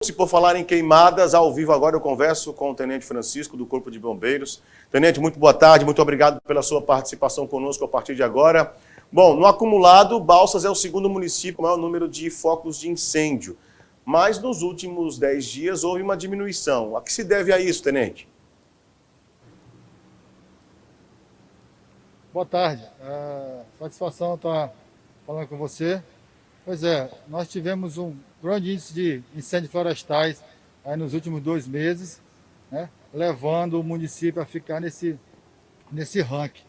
Se por falar em queimadas, ao vivo agora eu converso com o Tenente Francisco, do Corpo de Bombeiros. Tenente, muito boa tarde, muito obrigado pela sua participação conosco a partir de agora. Bom, no acumulado, Balsas é o segundo município com o maior número de focos de incêndio, mas nos últimos 10 dias houve uma diminuição. A que se deve a isso, Tenente? Boa tarde, satisfação estar falando com você. Pois é, nós tivemos um grande índice de incêndios florestais aí nos últimos 2 meses, né, levando o município a ficar nesse ranking,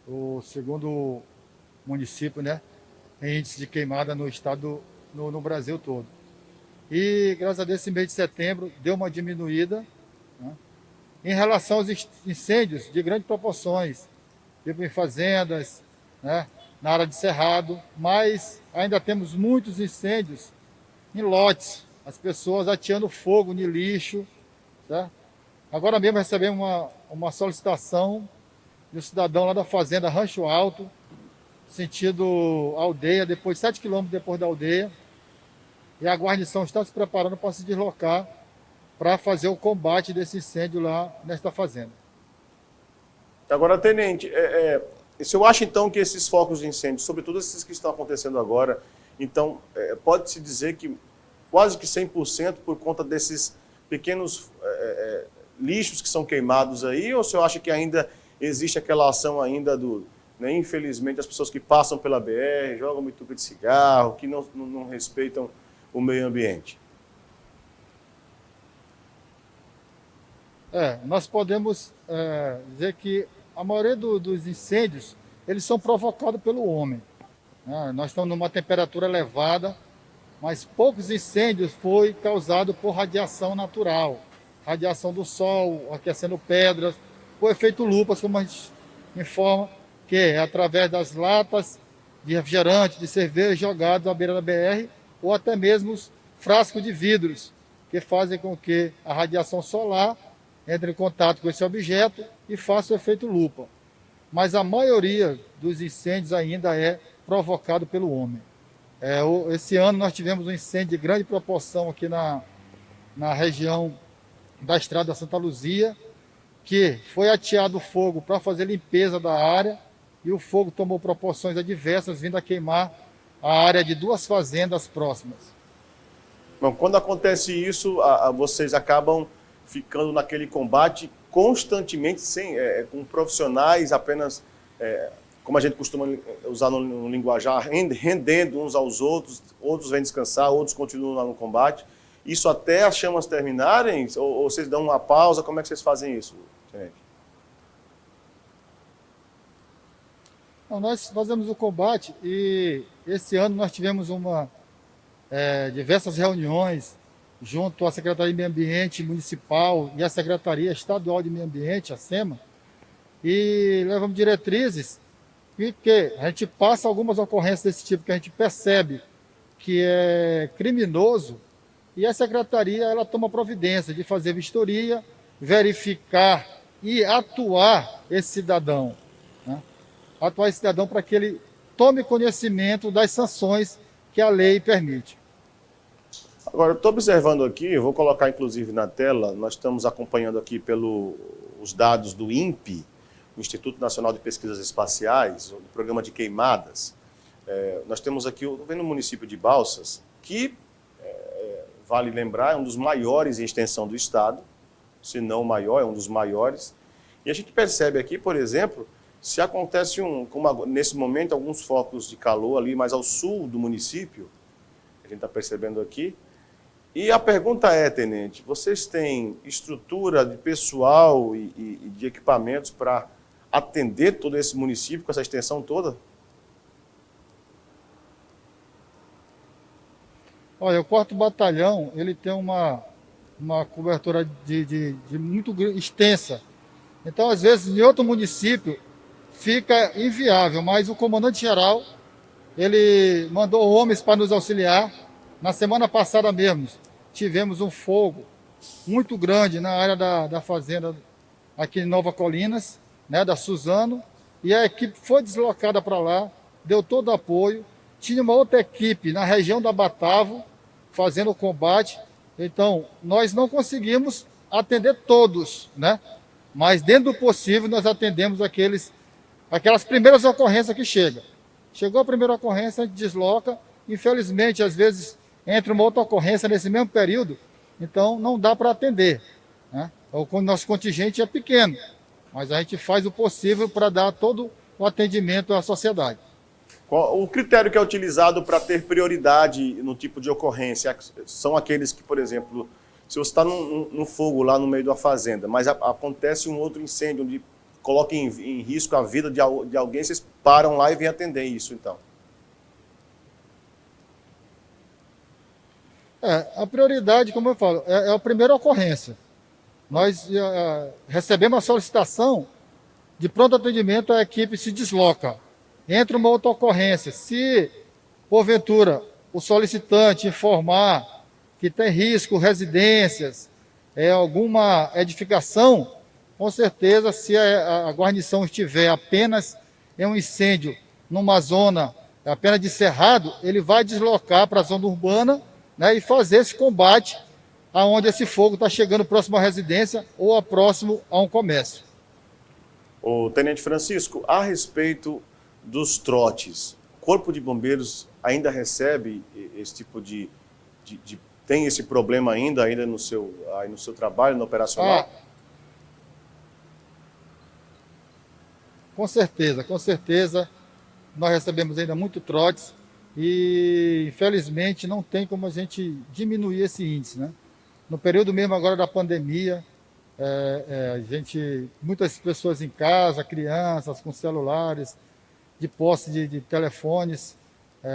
o segundo município, né, em índice de queimada no estado, no Brasil todo. E graças a Deus esse mês de setembro deu uma diminuída, né, em relação aos incêndios de grandes proporções, tipo em fazendas, né, na área de cerrado, mas ainda temos muitos incêndios em lotes, as pessoas ateando fogo em lixo. Tá? Agora mesmo recebemos uma solicitação de um cidadão lá da fazenda Rancho Alto, sentido aldeia, depois 7 quilômetros depois da aldeia, e a guarnição está se preparando para se deslocar para fazer o combate desse incêndio lá nesta fazenda. Agora, Tenente, se eu acho então que esses focos de incêndio, sobretudo esses que estão acontecendo agora, então pode-se dizer que quase que 100% por conta desses pequenos lixos que são queimados aí, ou o senhor acha que ainda existe aquela ação ainda né, infelizmente, as pessoas que passam pela BR, jogam bituca de cigarro, que não respeitam o meio ambiente? Nós podemos dizer que a maioria dos incêndios, eles são provocados pelo homem. Nós estamos numa temperatura elevada, mas poucos incêndios foi causado por radiação natural. Radiação do sol, aquecendo pedras, por efeito lupas, como a gente informa, que é através das latas de refrigerante, de cerveja jogados à beira da BR, ou até mesmo os frascos de vidros, que fazem com que a radiação solar entre em contato com esse objeto e faça o efeito lupa. Mas a maioria dos incêndios ainda é provocado pelo homem. Esse ano nós tivemos um incêndio de grande proporção aqui na região da Estrada Santa Luzia, que foi ateado fogo para fazer limpeza da área e o fogo tomou proporções adversas, vindo a queimar a área de 2 fazendas próximas. Bom, quando acontece isso, vocês acabam ficando naquele combate constantemente, com profissionais apenas, como a gente costuma usar no linguajar, rendendo uns aos outros, outros vêm descansar, outros continuam lá no combate. Isso até as chamas terminarem? Ou vocês dão uma pausa? Como é que vocês fazem isso, Tenente? Nós fazemos o combate e esse ano nós tivemos diversas reuniões junto à Secretaria de Meio Ambiente Municipal e à Secretaria Estadual de Meio Ambiente, a SEMA, e levamos diretrizes e que a gente passa algumas ocorrências desse tipo que a gente percebe que é criminoso e a Secretaria ela toma providência de fazer vistoria, verificar e atuar esse cidadão, né? Atuar esse cidadão para que ele tome conhecimento das sanções que a lei permite. Agora, eu estou observando aqui, eu vou colocar inclusive na tela, nós estamos acompanhando aqui os dados do INPE, o Instituto Nacional de Pesquisas Espaciais, o programa de queimadas. Nós temos aqui no município de Balsas, que, vale lembrar, é um dos maiores em extensão do estado, se não o maior, é um dos maiores. E a gente percebe aqui, por exemplo, se acontece nesse momento alguns focos de calor ali mais ao sul do município, a gente está percebendo aqui. E a pergunta é, Tenente, vocês têm estrutura de pessoal e de equipamentos para atender todo esse município com essa extensão toda? Olha, o 4º Batalhão ele tem uma cobertura de muito extensa. Então, às vezes, em outro município fica inviável, mas o comandante-geral ele mandou homens para nos auxiliar. Na semana passada mesmo, tivemos um fogo muito grande na área da fazenda aqui em Nova Colinas, né, da Suzano, e a equipe foi deslocada para lá, deu todo o apoio. Tinha uma outra equipe na região da Batavo, fazendo o combate, Então, nós não conseguimos atender todos, né? Mas dentro do possível nós atendemos aquelas primeiras ocorrências que chegam. Chegou a primeira ocorrência, a gente desloca. Infelizmente, às vezes, entra uma outra ocorrência nesse mesmo período, então não dá para atender, né? O nosso contingente é pequeno, mas a gente faz o possível para dar todo o atendimento à sociedade. O critério que é utilizado para ter prioridade no tipo de ocorrência são aqueles que, por exemplo, se você está no fogo lá no meio da fazenda, mas acontece um outro incêndio onde coloca em risco a vida de alguém, vocês param lá e vêm atender isso, então? A prioridade, como eu falo, é a primeira ocorrência. Nós recebemos a solicitação de pronto atendimento, a equipe se desloca. Entra uma outra ocorrência. Se, porventura, o solicitante informar que tem risco, residências, alguma edificação, com certeza, se a guarnição estiver apenas em um incêndio numa zona apenas de cerrado, ele vai deslocar para a zona urbana, né, e fazer esse combate aonde esse fogo está chegando próximo à residência ou próximo a um comércio. O Tenente Francisco, a respeito dos trotes, o Corpo de Bombeiros ainda recebe esse tipo tem esse problema ainda no seu trabalho, no operacional? Com certeza. Nós recebemos ainda muito trotes e, infelizmente, não tem como a gente diminuir esse índice, né? No período mesmo agora da pandemia, muitas pessoas em casa, crianças com celulares, de posse de telefones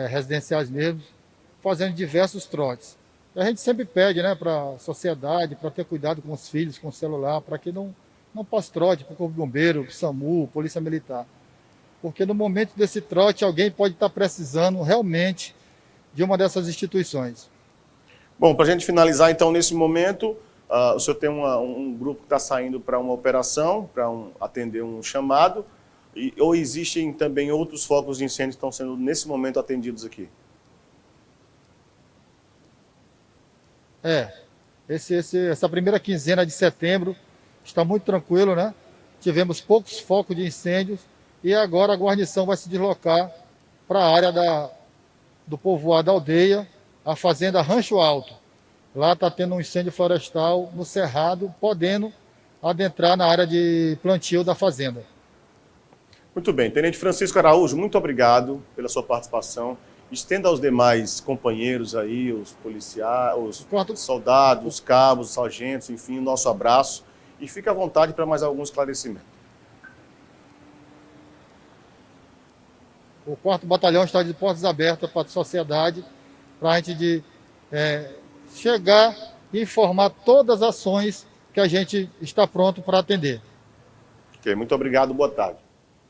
residenciais mesmo, fazendo diversos trotes. E a gente sempre pede, né, para a sociedade, para ter cuidado com os filhos, com o celular, para que não passe trote para o Corpo de Bombeiro, SAMU, Polícia Militar. Porque no momento desse trote, alguém pode estar precisando realmente de uma dessas instituições. Bom, para a gente finalizar, então, nesse momento, o senhor tem um grupo que está saindo para uma operação, para atender um chamado, ou existem também outros focos de incêndio que estão sendo, nesse momento, atendidos aqui? Essa primeira quinzena de setembro está muito tranquilo, né? Tivemos poucos focos de incêndios e agora a guarnição vai se deslocar para a área do povoado da aldeia, a fazenda Rancho Alto. Lá está tendo um incêndio florestal no cerrado, podendo adentrar na área de plantio da fazenda. Muito bem. Tenente Francisco Araújo, muito obrigado pela sua participação. Estenda aos demais companheiros aí, os policiais, os soldados, os cabos, os sargentos, enfim, o nosso abraço. E fique à vontade para mais algum esclarecimento. O 4º Batalhão está de portas abertas para a sociedade, para a gente chegar e informar todas as ações que a gente está pronto para atender. Ok, muito obrigado, boa tarde.